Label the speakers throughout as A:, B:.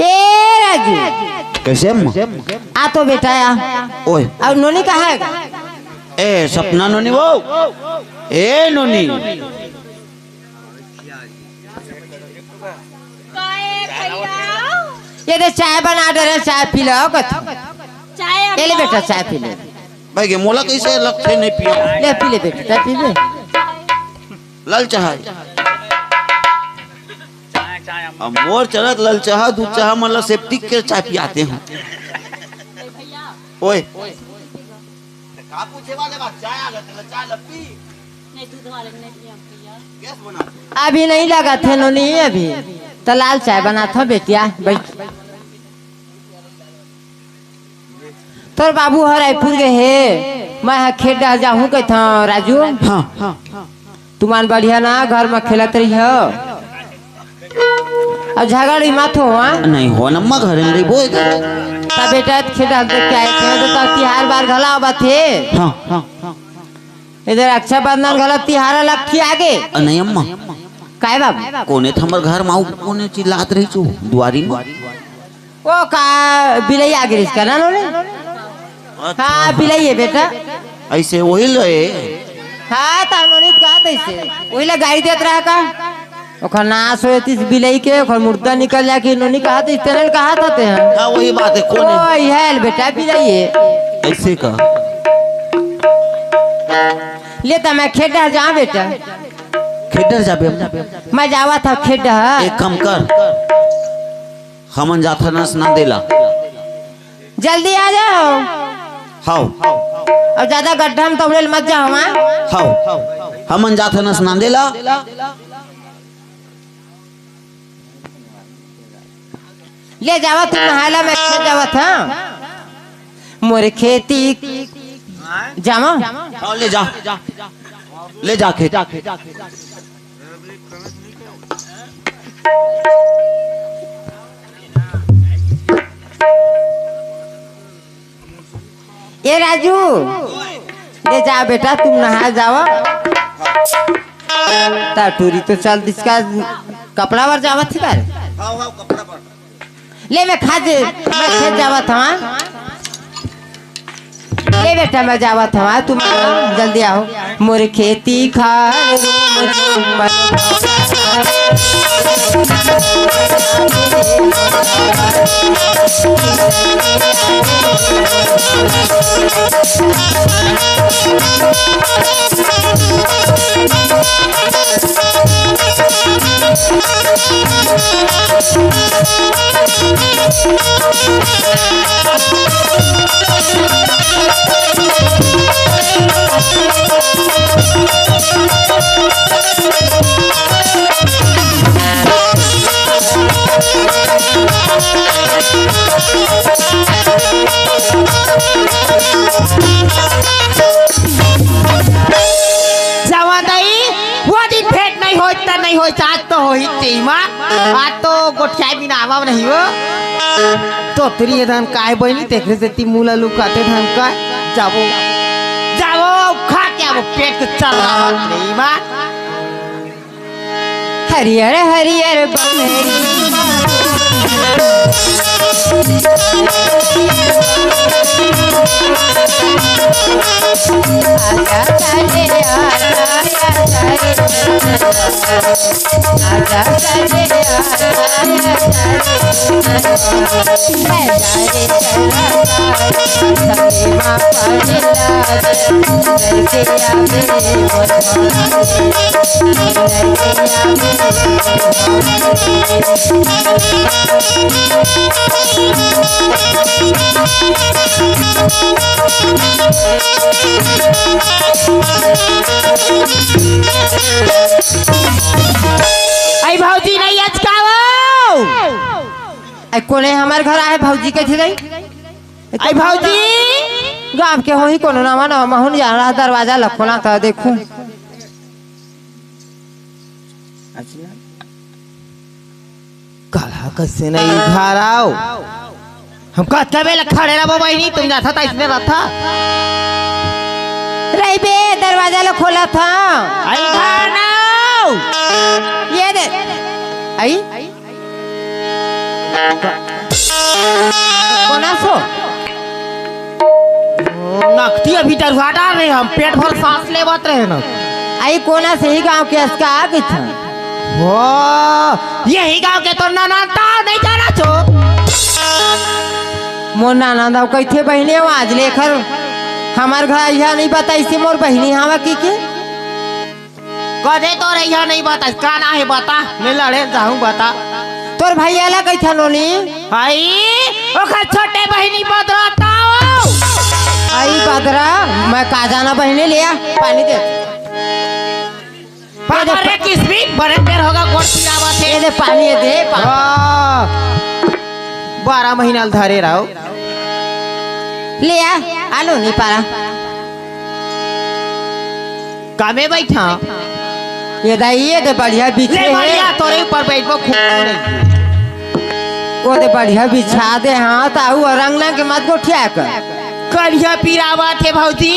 A: ए राजू
B: कैसे अम्मा?
A: आ तो बेटा आ।
B: ओए
A: और नोनी कहाँ है?
B: ए सपना नोनी वो ए नोनी
A: ये तो चाय बना दे रहे, चाय पी लो।
C: चाय
A: ले बेटा चाय पी ले।
B: भाई के मोला कैसे लगते नहीं पियो
A: ले पी ले बेटा चाय पी ले।
B: लाल चाह अब मोर चलत लाल चाह दूध चाह मतलब सेप्टिक के चाय पियाते हैं। ओए का पूछे वाले बात चाय आ गया चाय लपी
C: नहीं दूध वाले नहीं पिया
B: गैस बना
A: अभी नहीं लगा थे नोनी अभी तो लाल चाय बना था बेटिया बैठ। तोर बाबू हर रायपुर गए है मैं खेत जाऊँ के था राजू।
B: हाँ हाँ
A: तुमान बढ़िया ना घर में खेलत रही हो और झगड़ी मत हो।
B: नहीं हो नम्मा घर में रही बोए
A: तब बेटा खेत क्या तो तिहार बार घला हुआ थे।
B: हाँ हाँ हाँ
A: इधर रक्षाबंधन घला तिहार अलग थी आगे
B: नहीं अम्मा
A: काय बाबू
B: कोने थमर घर माऊ कोने चिल्लात रही छू दुआरी में
A: वो का बिलई आगे इसका ना नोने। हाँ बिलई है बेटा
B: ऐसे वही ले
A: हाँ तो नोनी कहा था इसे वही ला गाड़ी देत रहा का ओखर नाश हो तीस बिलई के ओखर मुर्दा निकल जा के नोनी कहा था इस तरह कहा था ते हैं।
B: हाँ वही बात है कोने
A: ओ है बेटा बिलई है
B: ऐसे का
A: लेता मैं खेड़ा जा बेटा
B: खेडर जाबे
A: मैं जावा था खेड़ा
B: एक कम कर हमन जाथा नस ना देला
A: जल्दी आ जाओ।
B: हाउ
A: और ज्यादा गड्ढा में तबड़ेल मत जाओ।
B: हाउ हमन जाथा नस ना देला
A: ले जावा तुम नहाला में खेत जावा था मोरे खेती जामा।
B: हाँ ले जा ले जा खेत
A: ये राजू ले जा बेटा तुम नहा जाओ। टूरी तो चल इसका कपड़ा वर जावा थी बार ले मैं खेत जावा था। ले बेटा मैं जावा था तुम जल्दी आओ मोर खेती खार नहीं हो आज तो हो ही चीमा आज तो गोठिया बिना आवा नहीं हो तो तेरी धान काय बनी देखने से ती मूला लुकाते धान का जाओ जाओ खा के वो पेट को चल रहा नहीं मां हरियर हरियर आई भौजी नहीं आज काओ आई कोने हमारे घर आए भौजी के थे आई भौजी गांव के हो ही कोनो ना मानो महन जा रहा दरवाजा लखोना था देखूं काला कैसे नहीं घर आओ हम कहते बेला खड़े रहो भाई नहीं तुम जाता था इसमें रहा रही बे दरवाजा लो खोला था आई घर ना ये दे आई तख्ती अभी दरगाह डाल रहे हम पेट भर सांस लेवत रहे ना।
D: आई कोना से ही गांव के असका आ गई था।
A: वो यही गांव के तो नाना नहीं जाना छो।
D: मोर नाना दाव कैथे बहने आज लेकर हमार घर यहाँ नहीं बताई से मोर बहनी हवा की के
A: कदे तो रही नहीं बता का ना है बता मैं लड़े जाऊं बता।
D: तोर भैया ला कैथा नोनी
A: भाई ओखर छोटे बहनी बदराता
D: आई बदरा मैं का जाना बहने लिया पानी दे
A: अरे किसमी बड़े पेड़ होगा गोड़ पिलावा थे
D: ये दे पानी ये दे
A: 12 महीना धरे रहो
D: लिया आलो नहीं पारा
A: कामे बैठा
D: ये दे बढ़िया बिछे
A: ले बढ़िया तोरे ऊपर बैठबो खूब नहीं
D: वो दे बढ़िया बिछा दे हां ताऊ रंगना के मत गोठिया कर
A: कढ़िया पिरावा थे भौजी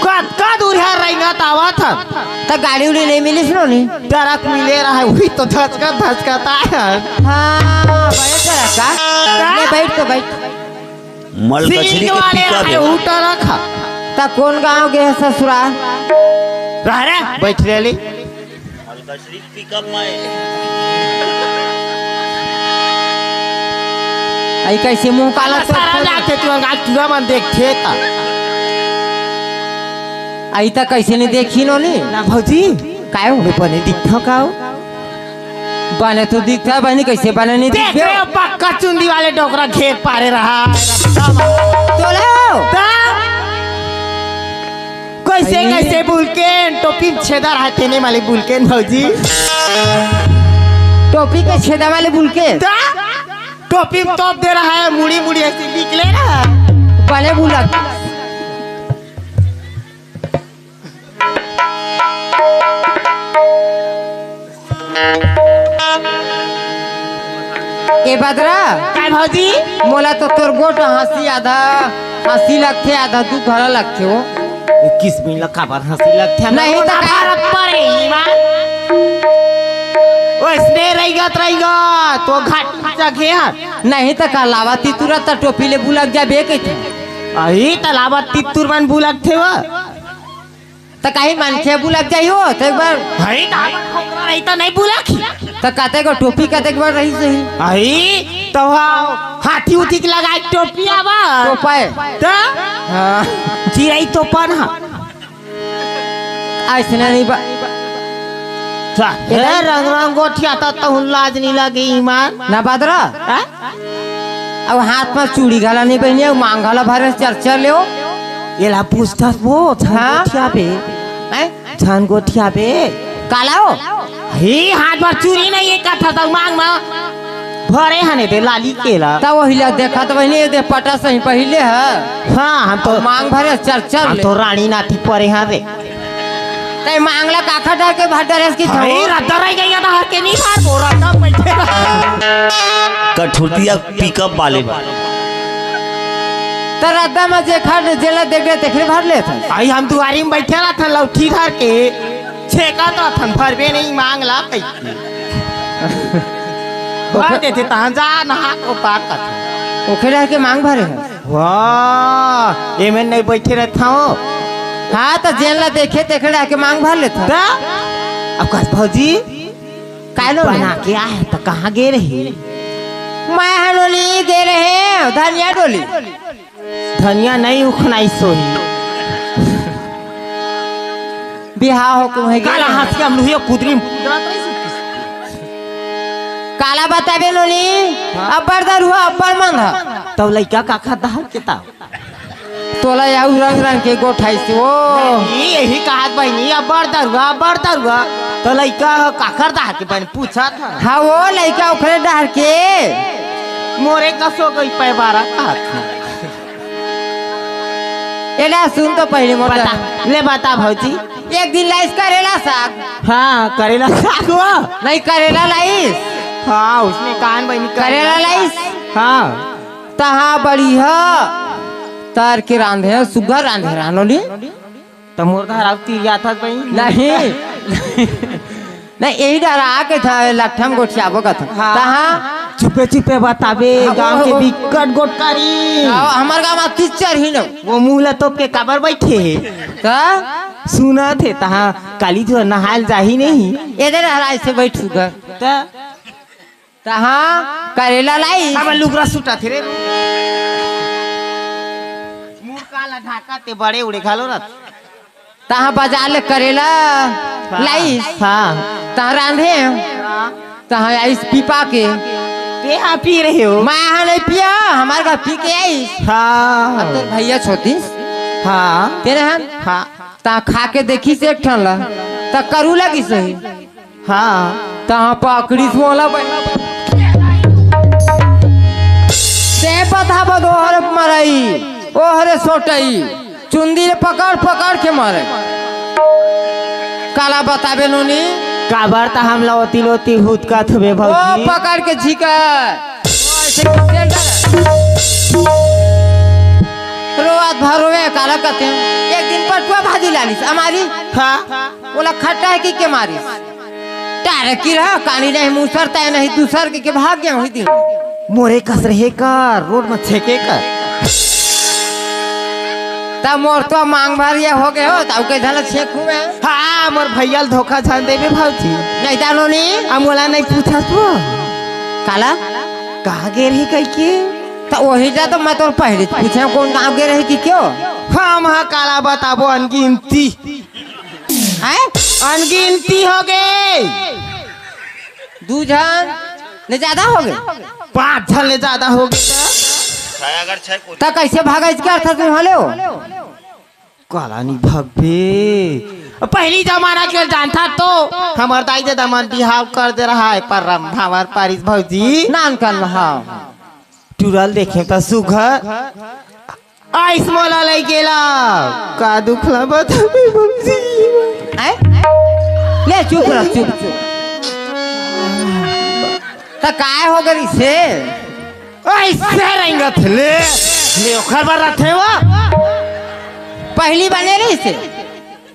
A: कद का दूर है रहेगा तावा था
D: तो गाड़ी उड़ी नहीं मिली सुनो नहीं
A: ट्रक मिले रहा है वही तो धचकाता है।
D: हाँ बड़े ट्रक का ले बैठ तो बैठ
B: मल कचरी के
A: वाले
B: पिका
A: है
B: दे
A: वो ट्रक है
D: ता कौन गांव गए ससुराल
A: रह रे बैठ ले ली
B: मल कचरी पिकअप में
D: आई कैसे मुंह काला
A: सारा जाके तू आज तुरा मन देखते ता
D: आई ता कैसे नहीं देखी नो नी
A: ना भौजी
D: काय हो
A: बने दिखा का
D: बने तो दिखता बने कैसे बने नहीं
A: देख
D: दिखे
A: रे पक्का चुंदी वाले डोकरा घेर पारे रहा
D: चलो
A: कैसे कैसे बुलकेन टोपी छेदा रहते ने वाले बुलकेन भौजी
D: टोपी के छेदा वाले बुलके
A: टोपी टॉप दे रहा है मुड़ी मुड़ी ऐसे निकले ना
D: बने बुलक ए बदरा
A: काय भौजी
D: मोला तो तोर गोट हंसी आधा हंसी लगते आधा तू घर लगते हो
A: 21 मिनट का बार हंसी लगते हैं
D: नहीं तो
A: भारत पर ही मां ओसने रहेगा तो घाट जगह है
D: नहीं तो का लावाती तुरंत टोपी ले बुलक जा बे के
A: अही तलावा तितुर मन बुलक थे वो
D: तो कहीं मनखे बुलक जाई हो तो एक बार
A: हई दामन खोकरा रही तो नहीं बुलक
D: तो कहते को टोपी कहते एक बार रही सही
A: अही तो हाथी उठी के लगाई टोपी आवा
D: टोपाए
A: तो
D: हाँ
A: चिरई तो पन हा
D: ऐसे नहीं
A: रंग रंग गोठिया तो लाज नहीं लगे ईमान
D: ना बदरा
A: हाँ?
D: अब हाथ में चूड़ी घाला नहीं पहनी अब मांग घाला भरे चर्चा ले
A: ये ला पूछता वो
D: हाँ?
A: गोठिया पे छान गोठिया पे
D: काला हो
A: ही हाथ भर चूड़ी नहीं एक कथा तक मांग में भरे हने दे लाली केला
D: तब वही ला देखा तो वही दे पटा सही पहले है
A: हाँ हम तो
D: मांग भरे चर्चा
A: हम तो रानी नाथी परे हाँ रे
D: ते मांगला काखा डाल के भाटर की था
A: भाई रद्दा रह गया था हर के नहीं मार वो रद्दा बैठे
B: कठुतिया पिकअप वाले
D: तो रद्दा में देखा जेला देख रहे भर ले था
A: आई हम दुआरी में बैठे रहा था लौठी धर के छेका तो थन भरबे नहीं मांग ला कई भर देते तहां जा नहा को पार कर
D: ओखे के मांग भरे है
A: वाह ये मैं नहीं बैठे रहता हूँ
D: हाँ तो जेला देखे के मांग भर लेता
A: अब कस भौजी
D: कालो
A: बना के आए तो कहाँ गे रही
D: मैं हनोली दे रहे धनिया डोली
A: धनिया नहीं उखनाई सोही
D: बिहार हो के वही
A: काला हाथ के हम लोग कुदरी
D: काला बताबे नोली अब्बर दर हुआ अब्बर मन
A: तब लइका काका दहर के ता
D: तोला याऊ रंग रंग के गोठाई से ओ
A: यही कहत बहनी अब्बर दरुआ तो लइका काकर दहर के बहन पूछा था
D: हाँ वो लड़का उखड़े डर के
A: मोरे कसो गई पैबारा कहत
D: एला सुन तो पहले मोटा
A: बता ले बता भौजी
D: एक दिन लाइस करेला साग
A: हाँ करेला साग हुआ
D: नहीं करेला लाइस
A: हाँ उसने कान बहनी
D: करेला लाइस
A: हाँ
D: तहा बड़ी है तार के रांधे सुगर रांधे रानोली
A: तो मुर्दा रावती था बहनी
D: नहीं नहीं यही डरा के था लठम गोठियाबो का था
A: हाँ।
D: तहा
A: चुपे चुपे बताबे गांव के बिकट गोटकारी
D: हमार गाँव में टीचर ही न
A: वो मुँह तोप के काबर बैठे
D: का
A: सुना थे तहाँ काली जो नहाल जाही नहीं
D: इधर हराई से बैठूगा तहाँ करेला लाई
A: काबर लुगरा सूटा थे रे मुँह काला ढाका ते बड़े उड़े खालो ना
D: तहाँ बाजार ले करेला लाई
A: हाँ
D: तहाँ रांधे तहाँ आइस पीपा के
A: ते हाँ पी रहे हो
D: मैं यहाँ नहीं पिया हमारे घर पी के आइस
A: हाँ
D: तो भैया छोतीस
A: हाँ
D: तेरे हम
A: हाँ
D: ता खा के देखी से एक ठन ला ता करू लगी सही
A: हाँ
D: तहाँ पकड़ी वाला से पता बदो हर मरई ओ हरे सोटई चुंदी रे पकड़ पकड़ के मारे काला बताबे नोनी
A: काबर ता हम लोती लोती हुत का थबे
D: ओ
A: भौजी
D: पकड़ के झिका रोआत भरोवे काला कहते हैं एक दिन पटुआ भाजी लालिस हमारी
A: हाँ
D: बोला खट्टा है कि के मारिस टारे की रहा कानी नहीं मुसर तय नहीं दूसर के भाग गया हुई दिन
A: मोरे कस रहे कर रोड में छेके कर
D: तब मोर तो मांग भरिया हो गए हो तब के धन छेकू में
A: हाँ मोर भैया धोखा छान देबे भौजी
D: नहीं जानो नी
A: अमोला नहीं पूछा तू
D: काला
A: कहाँ गे रही कह के
D: तो वही जा तो मैं तो पहले पूछे कौन गाँव गए रहे कि क्यों
A: हम हाँ काला बताबो अनगिनती
D: है
A: अनगिनती हो गए
D: दू जन ने ज्यादा हो गए
A: 5 जन ले ज्यादा हो गए
D: तो कैसे भागा इसके अर्थ तुम हले हो
A: काला नहीं भगबे पहली जमाना के जानता तो हमार दाई दे दमन बिहाव कर दे रहा है पर हमार पारिस भौजी
D: नान कर रहा
A: टूरल देखे तो सुघर आइस मोला ले गेला का दुखला बताबे भौजी
D: ले चुप रह चुप चुप तो काय हो गई से
A: ऐसे रहेंगे थे ले ओखर बार रखे वो
D: पहली बने रही से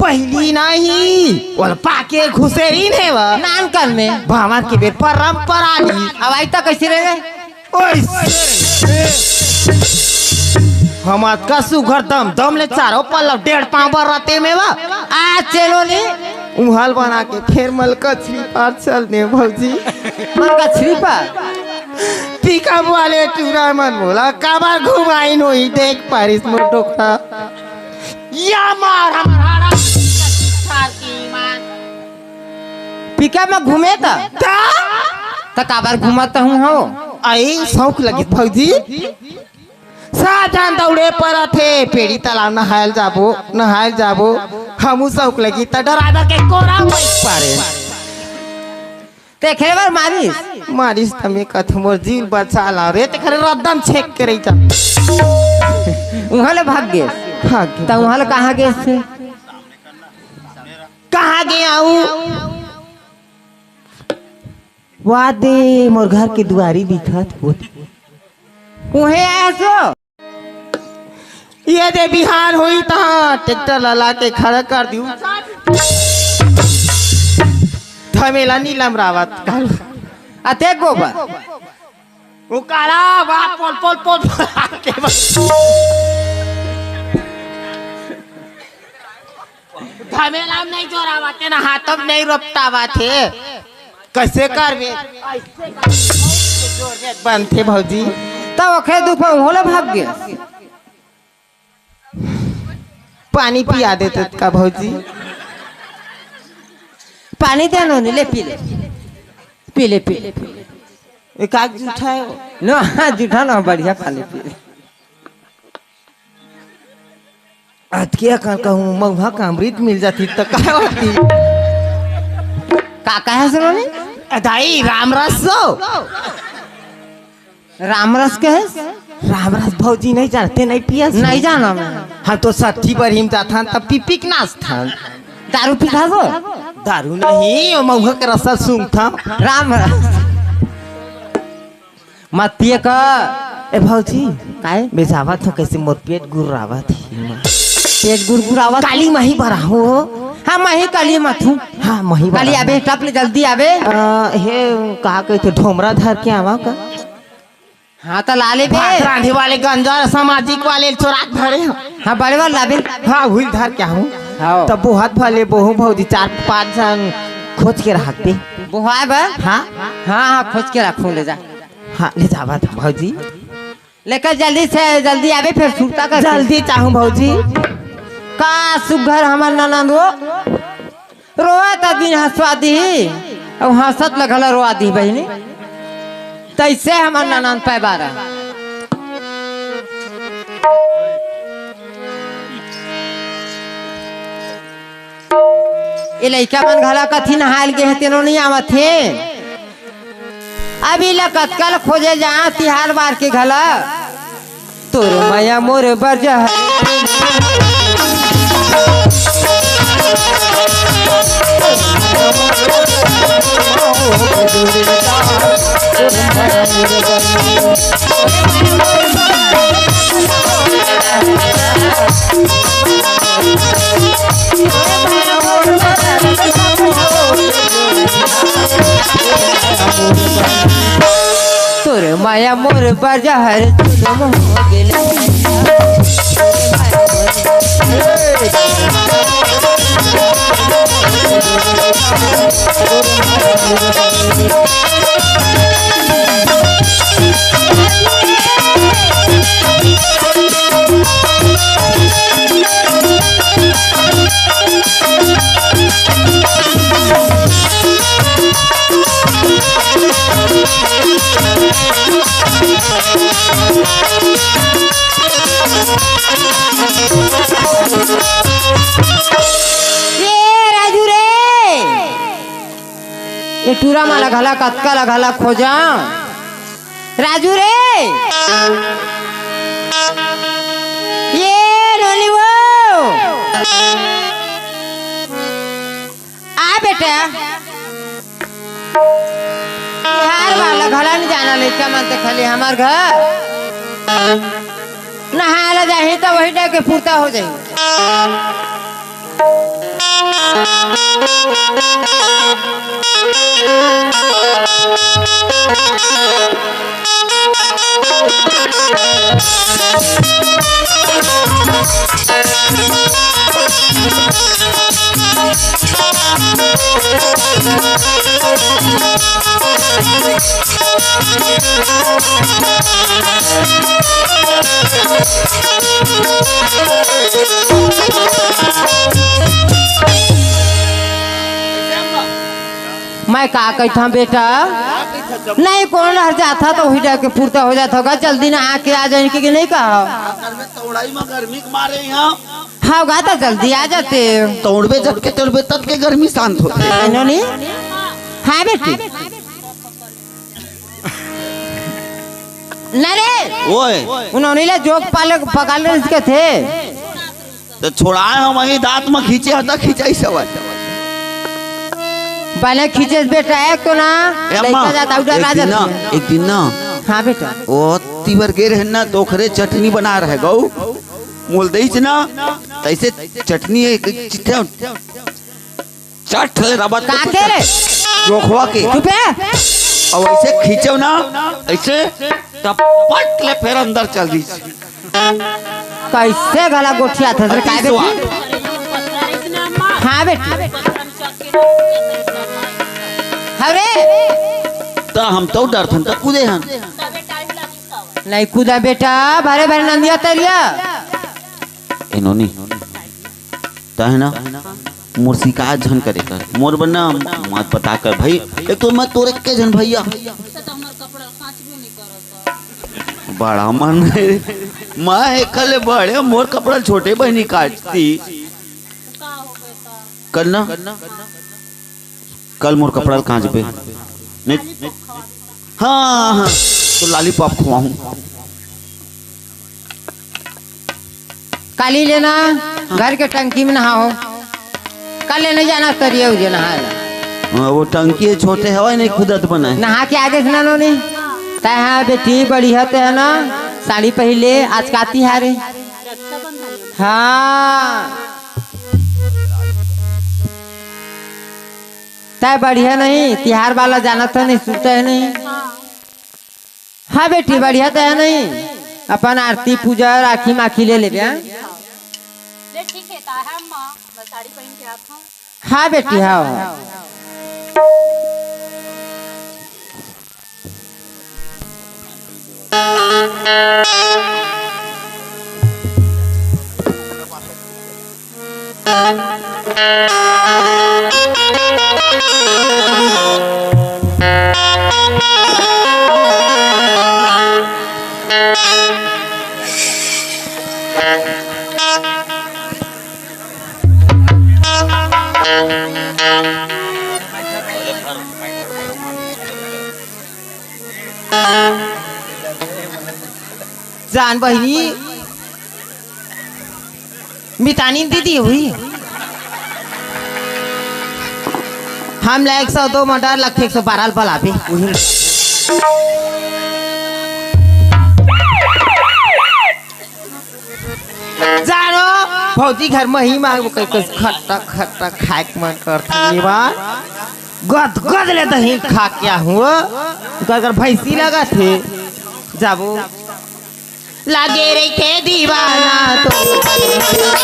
A: पहली नहीं वो पाके घुसे ही नहीं वो
D: नान कर में
A: भावर के बेर परंपरा ली
D: अब आई तक कैसे रहे
A: हम का सुघर दम दम ले चारों पल्लव 1.5 पाँव बर रहते में वा
D: आज चलो नी
A: उहल बना के फिर मलका छरी पार चलने भौजी
D: मन का छरी पर
A: टीका वाले टूरा मन बोला काबार घुमाई नोई देख पारिस मोर टोकरा या मार हमारा
D: पिका में घूमे था तो काबार घुमाता हूँ हो
A: आई शौक लगी भौजी साधन दौड़े पर थे पेड़ी तालाब नहायल जाबो हमू शौक लगी त ड्राइवर के कोरा बैठ पारे
D: ते खेले बार मारिस
A: मारिस तमे कथ मोर जीव बचा ला रे ते खरे रदम छेक के रही जा
D: वहां ले भाग गए
A: हाँ
D: तो वहां ले कहाँ गए से
A: कहाँ गया हूँ वादे मोर घर के दुआरी दिखत हो
D: उहे आया सो
A: ये दे बिहार हुई तहाँ ट्रैक्टर लला के खड़ा कर दियो धमेला नीलम रावत कर
D: अते गोबर
A: वो काला वाह पोल पोल पोल के धमेला नहीं जोरावते ना हाथम नहीं रोपतावा थे कैसे करबे बनते भौजी
D: तब अखे दोपहर होले भाग गए
A: पानी पिया देते का भौजी
D: पानी देनो नहीं ले पी ले पी ले पी ले
A: एक आग जूठा है
D: नो हाँ जूठा ना बढ़िया पानी पी ले
A: आज क्या कहूँ महुआ का अमृत मिल जाती तो क्या होती
D: काका है सुनो
A: दाई राम रस
D: रामरस के है
A: राम रस भौजी नहीं जानते नहीं पिया
D: नहीं जाना मैं
A: हम तो साठी पर हिम जाता तब पिपिक नाच था
D: दारू पीता तो
A: दारू नहीं महुआ का रसा सूंघ था
D: रामरस मत पिए का
A: ए भौजी
D: काय
A: बेचावा तो कैसे मोर पेट गुर्रावा थी
D: पेट गुरगुरावा
A: काली मही भरा हो
D: हाँ मही काली मथू
A: हाँ मही
D: काली आबे टप ले जल्दी आबे
A: हे कहा कहते ढोमरा धर के आवा का
D: हाँ तो लाले बे।
A: भात रांधे वाले गंजा सामाजिक वाले चोराक धरे हैं।
D: हाँ बड़े वाला लाबे।
A: हाँ हुई धर क्या हूँ
D: हाँ
A: तब बहुत भले बहु भौजी 4-5 जन खोज के रखते।
D: बुहाए बा।
A: हाँ
D: हाँ हाँ खोज के रखो ले जा।
A: हाँ ले जावा था भौजी।
D: लेकर जल्दी से जल्दी आवे फिर सुरता कर।
A: जल्दी चाहूँ भौजी।
D: का सुघर हमार ननद रोआ था दिन हंसवा दी और हंसत लगल रोआ दी बहनी तैसे हमार ननद पैबारा। ये लड़का मन घला कथी नहायल गे तेनो नहीं आवत थे। अभी लकतकल खोजे जा तिहार बार के घला तोर माया मोर बरजा। तोर माया मोर बरजहर तुम हो गेले। राजू रे ये टूरा माला घला कतका लगला खोजा राजू रे ये रोली वो आ बेटा बिहार वाला घला नहीं जाना लेका मानते खाली हमार घर नहाया जाही तो वही डे के पूर्ता हो जाही। मैं का कहता बेटा नहीं कौन रह जाता तो वही जाके पूर्ता हो जाता होगा जल्दी ना आके आ जाए कि नहीं कहा
B: तोड़ाई में गर्मी के मारे यहाँ
D: होगा तो जल्दी आ जाते
B: तोड़बे जब के तोड़बे तब के गर्मी शांत होती है।
D: नहीं हाँ बेटी नरे
B: ओए
D: उन्होंने ले जोक पाले पकाले इसके थे
B: तो छोड़ाए हम वही दांत में खींचे हता खींचाई सवाल
D: पहले खींचे बेटा एक तो ना लड़का जाता उधर आ जाता
B: एक दिन ना
D: हाँ बेटा
B: वो तीवर के रहना तो खरे चटनी बना रहे गौ मोल दई ना तैसे चटनी एक चट रबत
D: का के रे
B: जोखवा के
D: चुप है
B: और ऐसे खींचो ना ऐसे टपट ले फिर अंदर चल दी
D: कैसे गला गोठिया था का बेटी हाँ बेटी हरे
B: तो हम तो डर थन तो कूदे हन
D: नहीं कूदा बेटा भरे भरे नंदिया तरिया
B: इन्होंने तहे ना मोर शिकायत झन करे कर मोर बना मत पता कर भाई एक तो मैं तोरे के जन भैया बड़ा मन मैं कल बड़े मोर कपड़ा छोटे बहनी काटती कल ना कल मोर कपड़ा कांच पे नहीं हाँ हाँ तो लॉलीपॉप खुआऊं
D: काली लेना घर के टंकी में नहाओ कल लेने जाना तरिया उजे नहा
B: वो टंकी छोटे हवा नहीं खुदत बनाए
D: नहा के आगे से ना नहीं हाँ बेटी बड़ी है ना साड़ी पहले आज काती हारे हाँ तय बढ़िया नहीं तिहार वाला जाना था नहीं सुनता है नहीं हाँ बेटी बढ़िया तो है नहीं अपन आरती पूजा राखी माखी ले लेबे हाँ?
C: ले ठीक है ता है अम्मा मैं साड़ी पहन के आता हूँ।
D: हाँ बेटी हाँ
A: जान बहिनी मितानी दीदी हुई हम 102 मटर लख 112 पला पे जानो फौजी घर में ही मांग खट्टा खट्टा खाए के मन करती गद गद ले दही खा क्या हुआ कर भैंसी लगा थे जाबो लागे रे थे दीवाना तो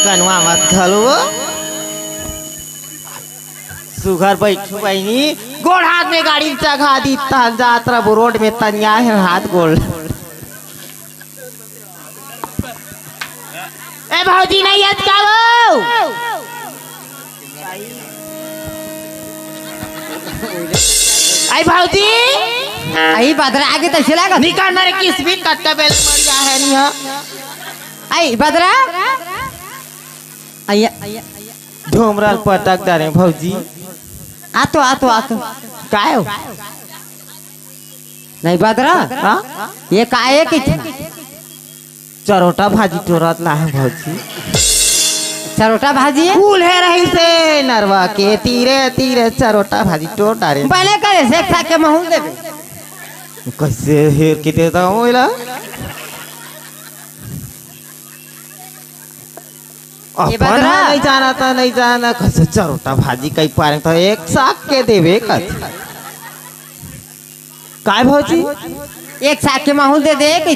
A: कनवा मत घलो सुघर बैठू बहनी गोड़ हाथ में गाड़ी चढ़ा दी जात्रा रोड में तनिया है हाथ गोड़ ए भौजी नहीं याद करो आई भौजी
D: आई बदरा आगे तो चला का
A: निकालना रे किस भी कट्टा बेल मरिया है नहीं
D: आई बदरा आया
A: ढोमराल पटक डारे भौजी
D: आतो आतो आतो
A: काय हो
D: नहीं बदरा
A: हाँ
D: ये काहे की था
A: चरोटा भाजी टोरत ला है भौजी
D: चरोटा भाजी है
A: फूल है रही से नरवा के तीरे तीरे चरोटा भाजी टोर डारे
D: पहले करे से खा के महू देबे
A: कैसे हेर के देता हूँ इला
D: ये
A: अपन
D: बदरा
A: नहीं जाना कैसे चरोटा भाजी कई पारे तो एक साग के देवे कैसे काय भौजी
D: एक साग के महू दे दे की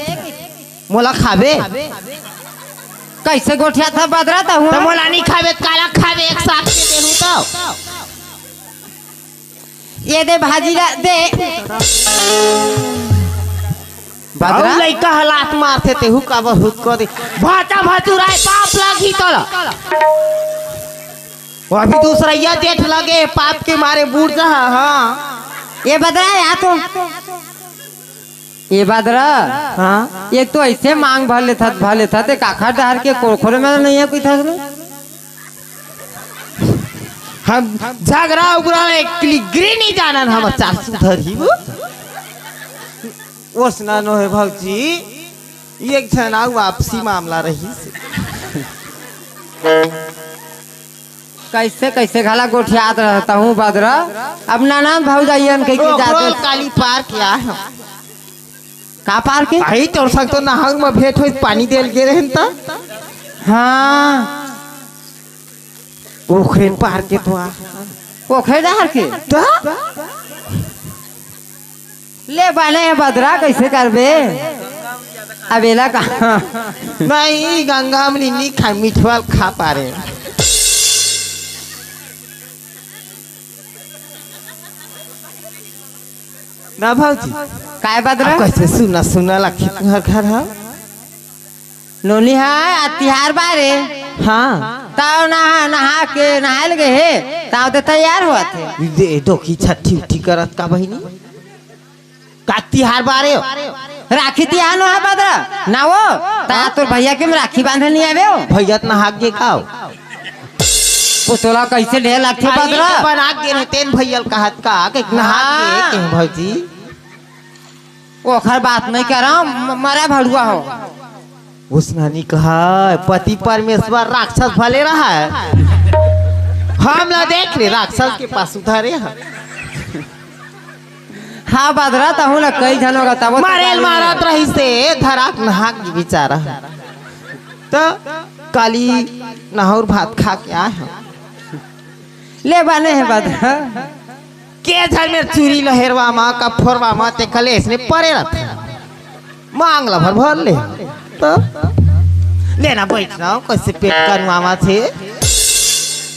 A: मोला खाबे
D: कैसे गोठिया था बदरा था
A: तो मोला नहीं खाबे काला खाबे एक साग के देहू तो
D: ये दे भाजी ला दे बदरा
A: लइका हालात मारते तेहू का बहुत को दे भाटा भाचुराय पाप लगी तोला वो अभी दूसरा ये जेठ लगे पाप के मारे बूढ़ जा हाँ
D: ये बदरा या तो ये बदरा
A: हाँ
D: एक तो ऐसे मांग भर लेता ते काखा डहर के कोखरे में नहीं है कोई था
A: हम झगड़ा उगड़ा क्लिग्री नहीं जाना हम चार सुधर ही ओसना नो है भौजी एक छना वापसी मामला रही
D: कैसे कैसे घाला गोठियात रहता हूँ बदरा अब नाना भौजाइयन कह के जाते
A: काली पार क्या है
D: का पार के
A: आई तोर संग तो नहर में भेंट होई पानी देल गे रहन त
D: हाँ
A: ओखरे पार के तो आ
D: पोखरे डहर के
A: तो
D: ले बने है बदरा कैसे करबे अबेला कहाँ
A: नहीं गंगा में नहीं खा मिठवाल खा पा रहे ना भौजी
D: काय बदरा
A: कैसे सुना सुना लखी तुम्हार घर है
D: नोनी है तिहार बारे
A: हाँ
D: ताव नहा के नहा लगे है ताव तो तैयार हुआ थे
A: दे डोकी छठी उठी करत का बहिनी का तिहार बारे हो
D: राखी तिहार नो है बदरा ना वो ता तोर भैया के में राखी बांधे नहीं आवे हो
A: भैया ना हाक के खाओ
D: पुतला कैसे ढेर लाठी बदरा
A: बना के रहते भैया का हाथ का के नहा के भौजी
D: ओखर बात नहीं कर रहा मरा भड़ुआ हो
A: उसने कहा पति परमेश्वर राक्षस भले रहा है हम ना देख ले राक्षस के पास उधरे है
D: हाँ बदरा तहु ना कई जनों का तब
A: मारेल मारत रही से धराक नहा के बेचारा तो काली नहौर भात खा के आए हैं
D: ले बने है बदरा
A: के झर में चूरी लहेरवा माँ का फोरवा माँ ते कले इसने परे रहता मांग ला भर भर ले तो लेना बैठना कैसे पेट करुआ माँ थे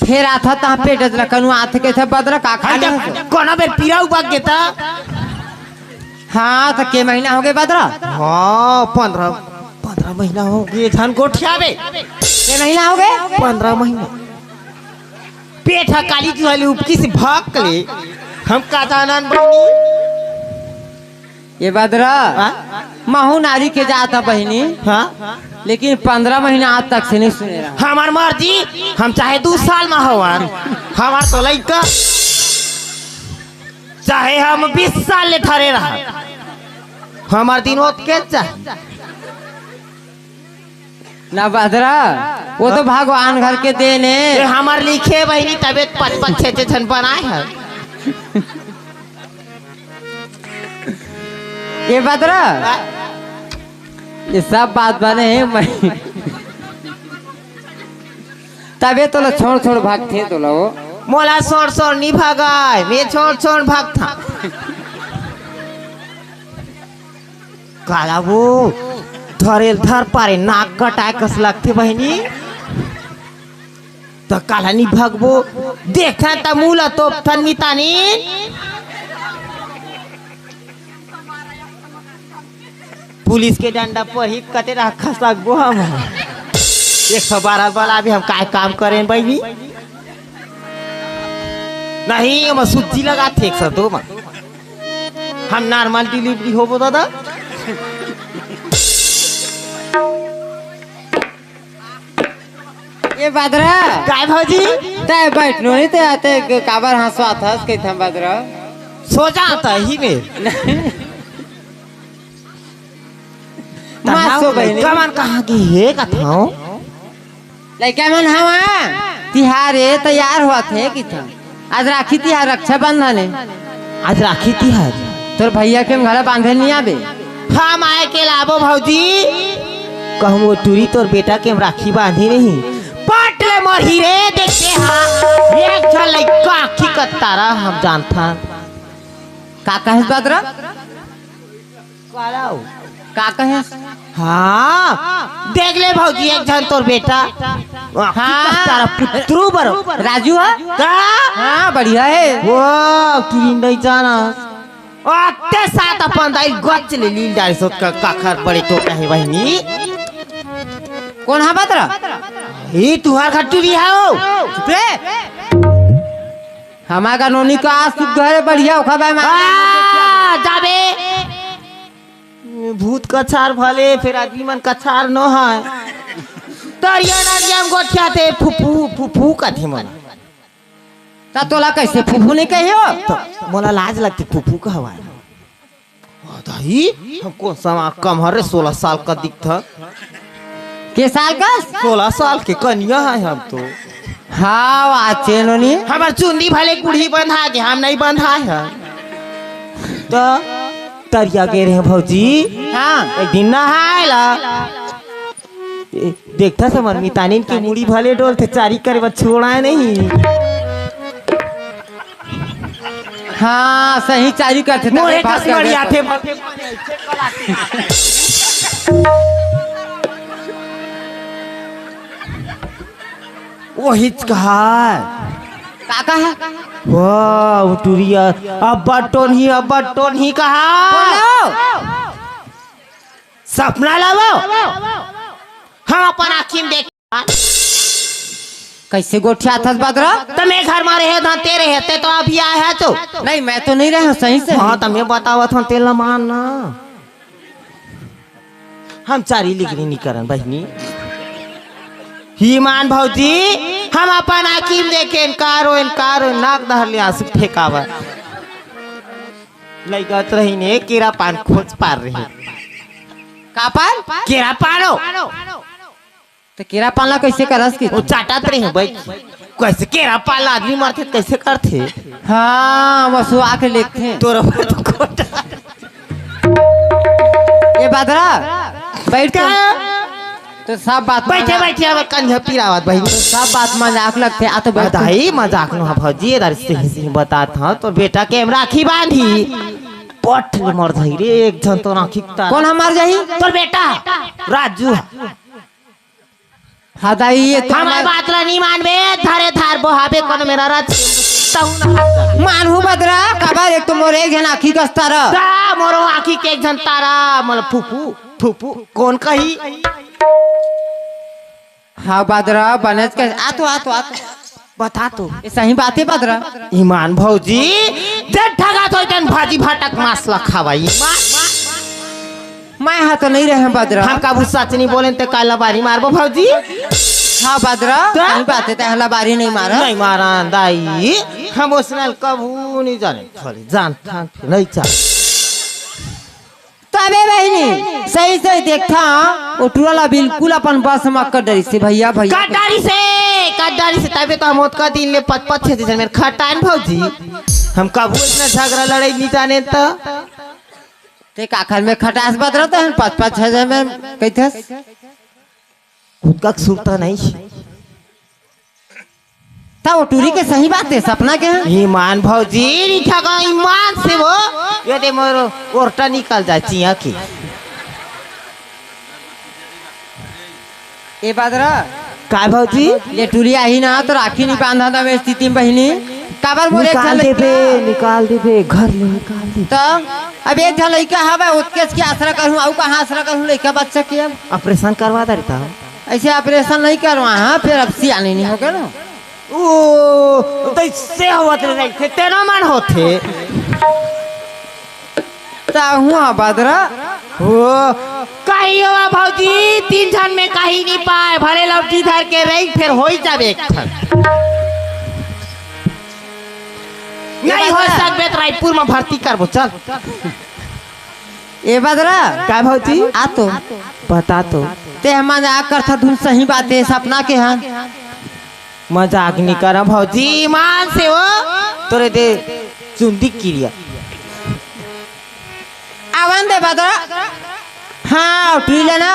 D: फिर आता ता पेट कनु आथे के थे बदरा का खा ले
A: कोना बेर पीरा उबाग गेता
D: हाँ तो के महीना हो गए बदरा
A: हाँ 15 महीना हो गए धन गोठियावे
D: के महीना हो गए
A: 15 महीना पेट है काली की वाली उपकी से भाग ले हम का जानन बनी
D: ये बदरा महू नारी के जाता बहनी
A: हाँ
D: लेकिन 15 महीना आज तक से नहीं सुने रहा
A: हमार मर्जी हम चाहे 2 साल में हवन हमार तो लइका चाहे हम 20 साल ले ठहरे रहा हमार दिन होत के चाहे
D: ना बदरा वो तो भगवान घर के देने
A: ये हमार लिखे बहनी तबियत 5-5 छन बनाए है
D: ये बदरा ये सब बात बने हैं मैं तबे तो छोड़ छोड़ भागते तो लो
A: मोला छोड़ छोड़ नहीं भागाए मैं छोड़ छोड़ भागता काला वो धरेल धर पारे नाक कटाए कस लगते बहनी तो काला नहीं भागबो देखा ता मूला तो थन्नी तानी पुलिस के डंडा पर ही कते रखा सकबो हम 112 वाला भी हम काय काम करें बहनी नहीं हम सूची लगाते 102 में हम नॉर्मल डिलीवरी होबो दादा
D: ये बदरा
A: काय भौजी
D: तय बैठनो नहीं ते आते काबर हंसवा था के थम बदरा
A: सो जाता ही में
D: मासो बहनी
A: कमान कहाँ की है कथाओ
D: लड़का मन हवा तिहारे तैयार हुआ थे कि था आज राखी तिहार रक्षाबंधन है
A: आज राखी तिहार
D: तोर भैया के घर बांधे नहीं आबे
A: हम आए के लाबो भौजी कहूँ वो टूरी तोर बेटा के हम राखी बांधी नहीं पाटले मरही रे देखते हाँ एक झल लइका आखी कतारा हम जानता
D: काका है बदरा
A: कालाओ
D: काका है
A: हाँ देख ले भौजी एक झन तोर बेटा हाँ पुत्रु बरो
D: राजू है
A: का
D: हाँ बढ़िया है
A: वो टूरी नहीं जाना अत्ते साथ अपन दाई गच ले लील डाल सो काखर बड़े टोका है बहनी
D: कौन है बदरा
A: ये तुहार खटुरी है ओ
D: हमारा नोनी का सुघर बढ़िया ओखा भाई
A: जाबे भूत कछार भले फिर आदमी मन कछार न है तरिया नरिया गोठिया थे फुफू फुफू कथी मन
D: ता तोला कैसे फूफू नहीं कहियो
A: तो मोला लाज लगती फुफू का हवा दाई हमको समा कम हरे 16 साल का दिखता
D: के साल का
A: 16 साल के कन्या है हम तो
D: हाँ आचे नोनी
A: हमार चुंदी भले कुड़ी बंधा के हम नहीं बंधा है तो तरिया गे रहे भौजी
D: हाँ
A: एक दिन नहायला देखता से मन मितानिन की मुड़ी भले डोल थे चारी करे बस छोड़ाए नहीं
D: हाँ सही चारी करते थे
A: मोरे कसमरिया थे वो हिच कहा
D: काका है
A: वाह टूरिया अब टोन ही कहा सपना लावो हम अपन आँखिन देख
D: कैसे गोठिया था बदरा
A: तमे घर में रहे था तेरे हेते तो अभी आए है तो
D: नहीं मैं तो नहीं रहा सही से
A: हाँ तमे बतावत हूँ तेल मान ना हम चारी लिखनी नहीं करन बहनी ईमान भौजी हम अपन आकीम देखे इनकारो नाक दहर ले आंसू फेंकावा लगत रही ने केरा पान खोज पार रही
D: का पान
A: केरा पानो
D: तो केरा पाला कैसे करस की
A: वो चाटत रही बैठ कैसे केरा पाला आदमी मरते कैसे करते
D: हाँ मसुआ के लिखते
A: तोरा तो खोटा
D: ये बादरा बैठ
A: क्या
D: तो सब बात
A: बैठे बैठे अब कंधा पीरावत भाई
D: सब बात मजाक लगते आ तो बैठ
A: बधाई मजाक न भौजी इधर से बतात हाँ तो बेटा के राखी बांधी पट ले मर धई रे एक जन तो राखी
D: कौन हमार जाही
A: तोर बेटा राजू
D: हाँ दाई ये तो
A: हमारे बात ला नहीं मानबे धारे धार बोहाबे कौन मेरा राज
D: मानहू बदरा कबर एक तो मोर एक जन आखी कसता रह
A: ता मोरो आखी के एक जन तारा मल फूफू फूफू कौन कही
D: हाँ बदरा बनज के आ तो
A: बता तो
D: ये सही बात है बदरा
A: ईमान भौजी जब ठगा तो तन भाजी भाटक मासला खावाई
D: मैं हाँ तो नहीं रहे बदरा
A: हम का सच नहीं बोले तो काला बारी मारबो भौजी
D: हाँ बदरा
A: क्या?
D: सही बात है तहला बारी नहीं मारा
A: नहीं मारा दाई हम उसने कबू नहीं जाने छोड़े जान था नहीं चाह
D: तबे बहनी सही सही देखा वो टूरला बिल्कुल अपन बस में कटरी से भैया
A: कटारी से तबे तो हम उसका दिन ले पच पच छे जन मेरे खटान भौजी हम कबू इतना झगड़ा लड़ाई नहीं जाने तो
D: ते काखर में खटास बदरा तो 5-5 हजार में कहते
A: उसका सुरता नहीं
D: था वो टूरी के सही बात है सपना के हैं
A: ईमान भौजी नहीं ठगा ईमान से वो ये दे मोरो ओरटा निकल जाए चिया की
D: ए बदरा
A: का भौजी
D: ले टूरी आई ना तो राखी नहीं बांधा था मेरी स्थिति में बहनी काबर मोरे
A: निकाल दे घर ले निकाल दे
D: तो अब एक झन लड़का हवे उत्केश की आसरा करूं आउ कहां आसरा करूं लड़का बच्चा के अब
A: ऑपरेशन करवा दे था
D: ऐसे ऑपरेशन नहीं करवा हां फिर अब सियानी नहीं होगा ना
A: ओ तो इससे होत रे थे तेरा मन होते
D: ता हुआ बदरा
A: ओ कहीं हुआ भौजी 3 जन में कहीं नहीं पाए भले लौटी धर के रही फिर हो ही जाबे एक नहीं हो सकबे तो रायपुर में भर्ती करबो चल
D: ए बदरा
A: का भौजी
D: आ तो
A: बता तो
D: ते हम मजाक करता धुन सही बात है सपना के हां
A: मजाक नहीं करा भौजी ईमान से हो तोरे दे चुंदी किरिया
D: आवन दे बदरा हाँ उठी ले ना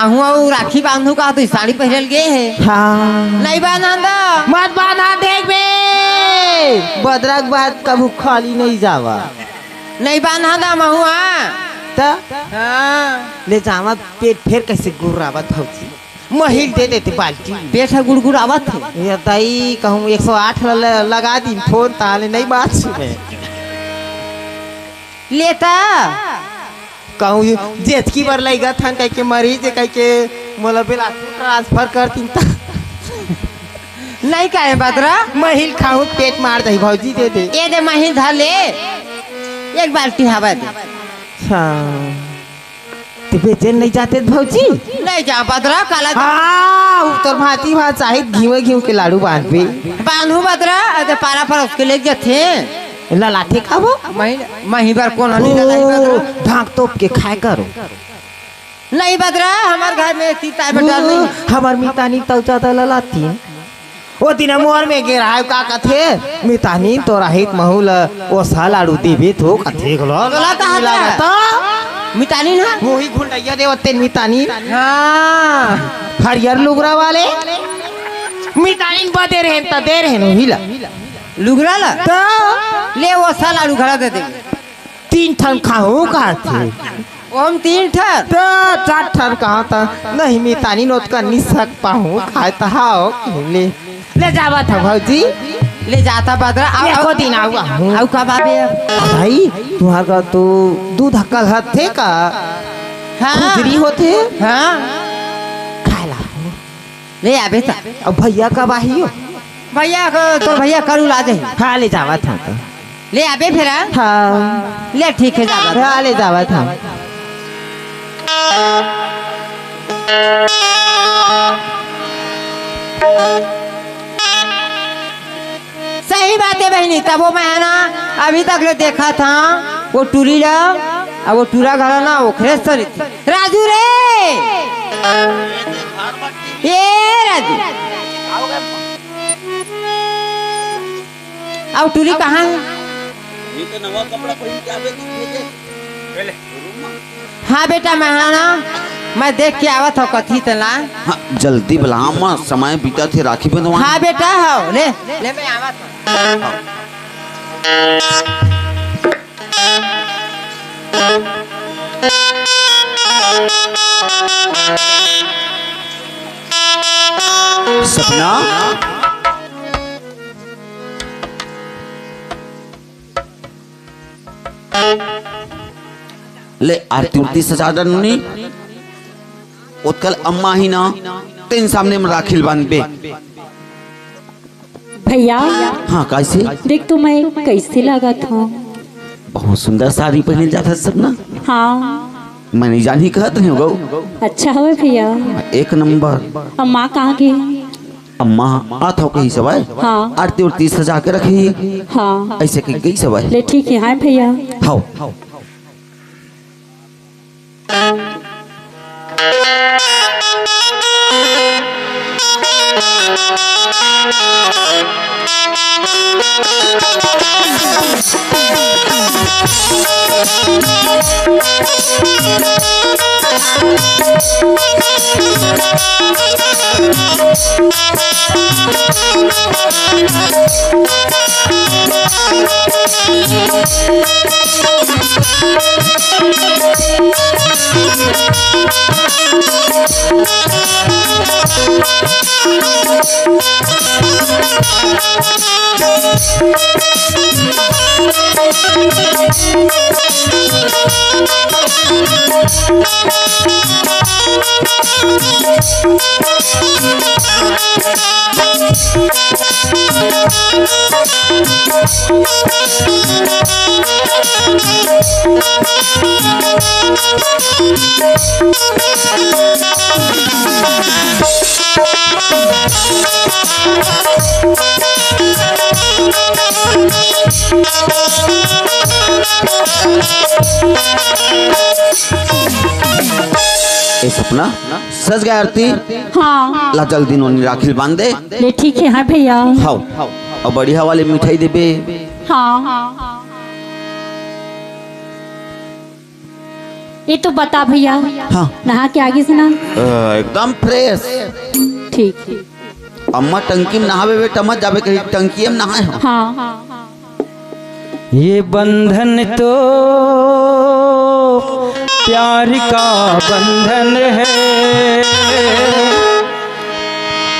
D: आहू आऊ राखी बांधू का तो साड़ी पहनल गए है
A: हाँ
D: नहीं बांधा
A: मत बांधा देख बे बदरक बात कबू खाली नहीं जावा
D: नहीं बांधा महुआ
A: ता
D: हाँ
A: ले जावा पेट फिर कैसे गुर्रावत भौजी महिल दे देते बाल्टी
D: पेट गुड़गुड़ आवत है
A: ये ताई कहूँ 108 लगा दी फोन ताले नहीं बात सुबह
D: लेता
A: कहूँ जेठकी बार लगा था कह के मरीज कह के मोला बिला ट्रांसफर करती
D: नहीं कहे बदरा
A: महिल खाऊं पेट मार दही भौजी दे दे
D: ये दे मही धर ले एक बाल्टी हवा दे
A: तो बेचैन नहीं जाते भौजी
D: नहीं जा बदरा काला
A: हाँ तोर भाती भात चाहिए घी के लाडू बांध पे
D: बांधू बदरा अरे पारा पर उसके ले जाते
A: लाठी खाबो
D: मही बार कौन हनी
A: ढाक तोप के खाए करो
D: नहीं बदरा हमारे घर में तीता बेटा नहीं
A: हमार मितानी तो ज्यादा ललाती वो दिन मोर में गिरा है का कथे मितानी तो रहित महूल ओ सा लाडू देबे तो कथे गलो
D: तो मितानी ना
A: वही घुंडैया देवते मितानी
D: हाँ
A: हरियर लुगरा वाले मितानी बदे रहे त दे रहे नो हिला
D: लुगरा ला
A: तो
D: ले वो सा लाडू घड़ा दे दे
A: 3 ठन खाऊं कहते
D: हम 3 ठन
A: तो 4 ठन कहाँ था नहीं मितानी नोत का निसक पाऊँ खाए तो हाओ ले जावा था भौजी
D: ले जाता बदरा
A: एको दिन आऊँ
D: आउ का बाबे
A: भाई तुम्हारा तो दूध हकल थे का
D: हाँ
A: खुजरी होते
D: हाँ
A: खाला
D: ले आबे ता
A: अब भैया का बाहियो
D: भैया को तो भैया करू ला दे
A: हाँ ले जावा था तो
D: ले आबे फिर
A: हाँ
D: ले ठीक है जावा
A: हाँ ले जावा था
D: सही बात है बहनी। तब वो मैं है ना अभी तक ले देखा था वो टूरी ला अब वो टूरा घरा ना ओखरे सरी थी। राजू रे ये राजू अब टूरी कहाँ है?
B: ये तो नवा कपड़ा पहन के आवे की भेजे
D: हाँ बेटा मैं है ना मैं देख के आवत हो कथी तला।
B: हाँ जल्दी बुला समय बीता थे राखी बंधवा।
D: हाँ बेटा हो ले ले मैं आवत हूँ।
B: सपना ले आरती उरती सजा डनुनी उत्कल अम्मा ही ना तेन सामने में राखिल बांध बे।
C: भैया
B: हाँ कैसे
C: देख तो मैं कैसे लगा था।
B: बहुत सुंदर साड़ी पहने जाता सब ना।
C: हाँ
B: मैंने जानी कहत नहीं होगा।
C: अच्छा हो भैया।
B: एक नंबर।
C: अब माँ कहाँ गई?
B: अम्मा आत हो कहीं सब है।
C: हाँ
B: आरती उरती सजा के रखी।
C: हाँ
B: ऐसे कहीं गई सब है।
C: ले ठीक है। हाँ भैया
B: हाओ ए सपना सज गया आरती।
C: हाँ
B: ला जल्दी नोनी राखिल बांध दे।
C: ले ठीक है। हाँ भैया
B: हाओ और बढ़िया वाले मिठाई देबे।
C: हाँ ये तो बता भैया।
B: हाँ
C: नहा के आगे से ना
B: एकदम फ्रेश।
C: ठीक है।
B: अम्मा टंकी में नहावे बेटा मत जावे कहीं टंकी में नहाए हो।
C: हाँ
E: ये बंधन तो प्यार का बंधन है।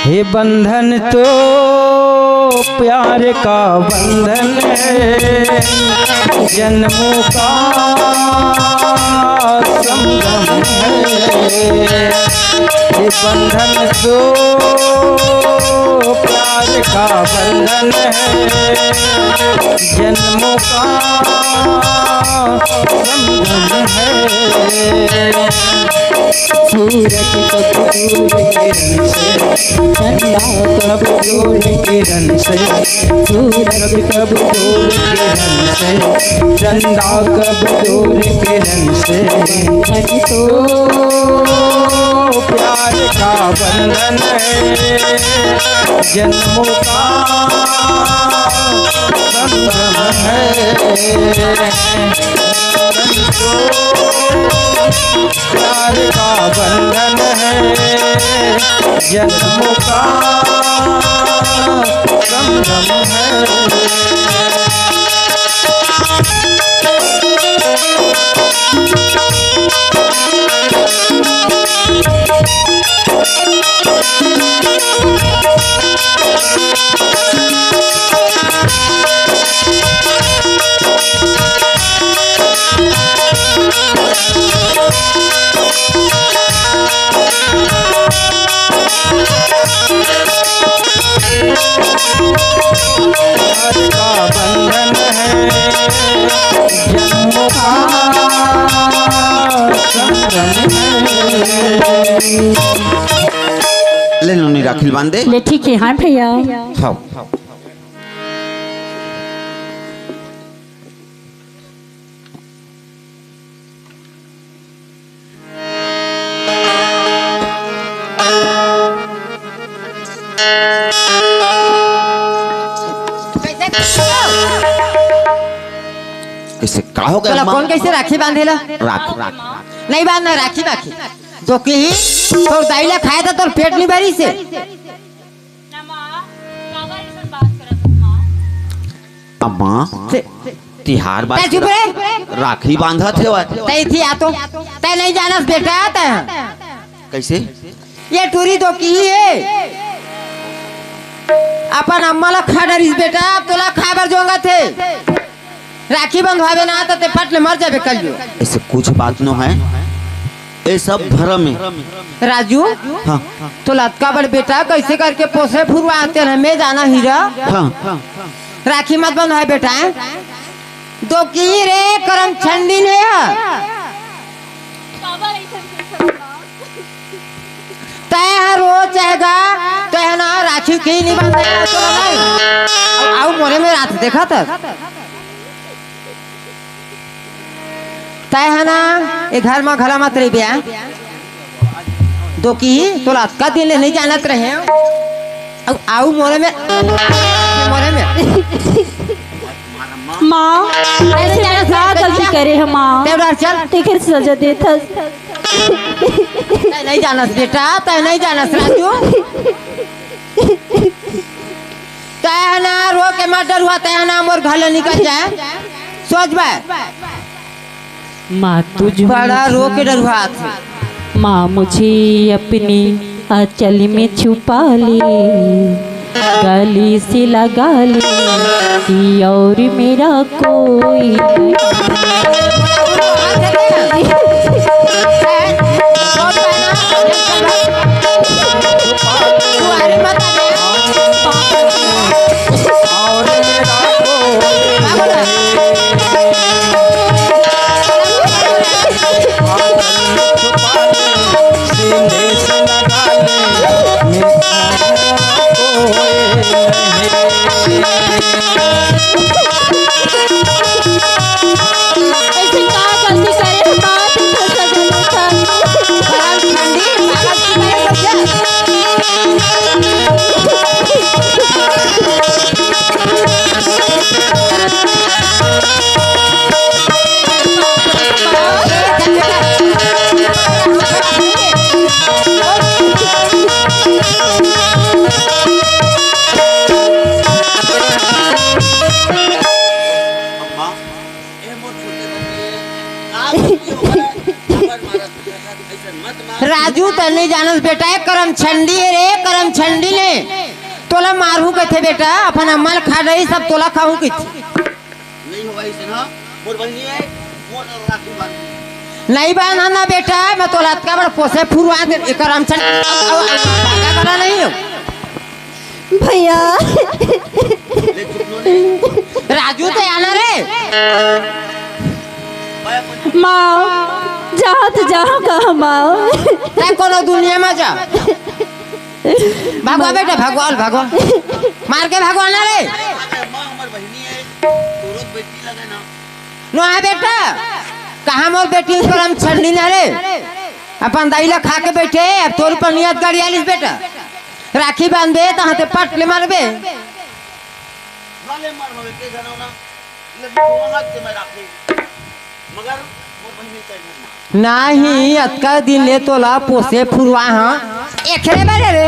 E: ये बंधन तो प्यार का बंधन है। जन्मों का संगम है। ये बंधन तो प्यार का बंधन है। जन्मों का संगम है। सूरज कब दूर किरण से चंदा कब दूर किरण से। सूरज कब दूर किरण से चंदा कब दूर किरण से। तो प्यार का बंधन है। जन्मों का संगम है। प्यार का बंधन है। जन्मों का संगम है।
B: ले नोनी राखी बांध दे।
C: ले ठीक है हाँ भैया।
B: हाँ कैसे का हो गया
D: चलो
B: माँ?
D: कौन कैसे राखी बांधेला?
B: राख
D: नहीं बांधना राखी बाकी तो की तो दाइला खाया था तो पेट नहीं भरी से।
B: अम्मा तिहार बात
D: चुप रे।
B: राखी बांधा थे
D: तय थी आ तो तय नहीं जाना बेटा आता
B: कैसे
D: ये टूरी तो की है अपन अम्माला खा डरिस बेटा अब तोला खाबर जोंगा थे राखी बंधवावे ना तो ते पटले मर जाबे कल जो।
B: ऐसे कुछ बात न है ये सब भरम है।
D: राजू
B: हाँ
D: तो लटका बड़ बेटा कैसे करके पोसे फुरवा आते हैं मैं जाना हीरा
B: हाँ
D: राखी मत बंधवाए बेटा दो की रे करम ठंडी ने तय रोज चाहेगा तो है ना राखी की नहीं बंधेगा तो नहीं आओ मोरे में रात देखा था तय है ना ये घर में घला मत रही बिया दो की तो का दिन ले नहीं जानत रहे अब आओ मोरे में
C: माँ ऐसे क्या गलती करे है माँ?
D: देवदार चल
C: ठीक है सजा देता।
D: तय नहीं जानस बेटा तय नहीं जानस राजू तय है ना रो के मत डरुआ तय है ना मोर घर निकल जाए सोच बा
C: माँ तुझ
D: बड़ा रो के डरुआ थे
C: माँ मुझे अपनी आंचल में छुपा ले गली से लगा ले कि और मेरा कोई
D: राजू तो नहीं जानस बेटा करम छंडी रे करम छंडी ने तोला मारू कथे बेटा अपन अम्मा खा रही सब तोला खाऊं कि
B: नहीं होगा इसे ना मोर बहनी है मोर राखी बांध
D: नहीं बाना ना बेटा मैं तोला का बड़ पोसे फुरवा दे करम छंडी क्या करा नहीं हो
C: भैया
D: राजू तो आना रे
C: माँ जहाँ तो जहाँ कहा माँ
D: तै कोनो दुनिया में जा भगवा बेटा भगवान भगवान मार के भगवान रे
B: मां हमर बहनी है तोरो बेटी लगे ना
D: नो है बेटा कहाँ मोर बेटी करम छंडी ना रे अपन दाइला खा के बैठे अब तोर पर नियत गाड़ियालिस बेटा राखी बांधबे तो हाथे पट ले मारबे
B: वाले मार मवे के जानो ना ले बोला के मैं राखी मगर मोर बहनी चाहिए
D: नहीं अतका दिन ले तोला पोसे फुरवा हाँ एकरे बारे रे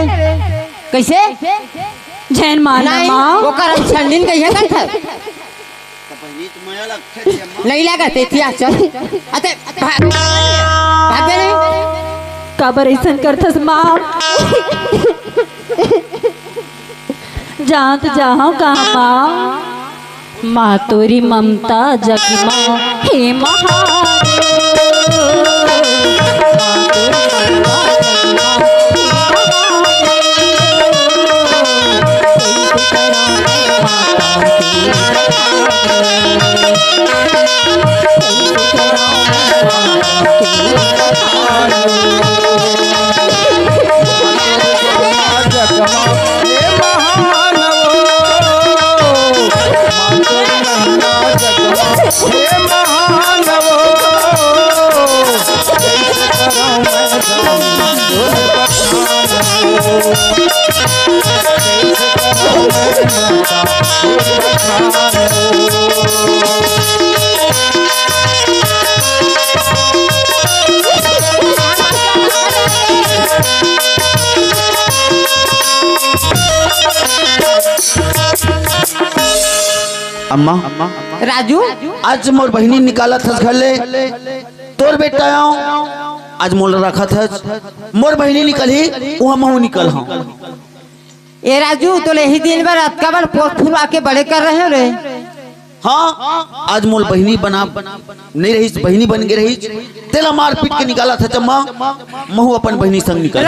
D: कैसे
C: जैन माना
D: नहीं
C: माँ
D: वो करम छंडीन कहिए कर था
B: तो बहनी तो मैं अलग थे अम्मा
D: नहीं लगा ते थी चल अते भागे नहीं
C: काबर ऐसा करथस माँ जहाँ तो जहाँ कहा माँ माँ तोरी ममता जगी माँ हे
B: अम्मा
D: राजू
B: आज मोर बहिनी निकाला था घर ले तोर बेटा आओ आज मोल रखा था मोर बहिनी निकली वहाँ महू निकल हूँ
D: ए राजू तो ले ही दिन भर रात का बार पोत फूल आके बड़े कर रहे हो रे।
B: हाँ आज मोल बहिनी बना नहीं रही बहिनी बन गई रही तेला मार पीट के निकाला था चम्मा महू अपन बहिनी संग निकल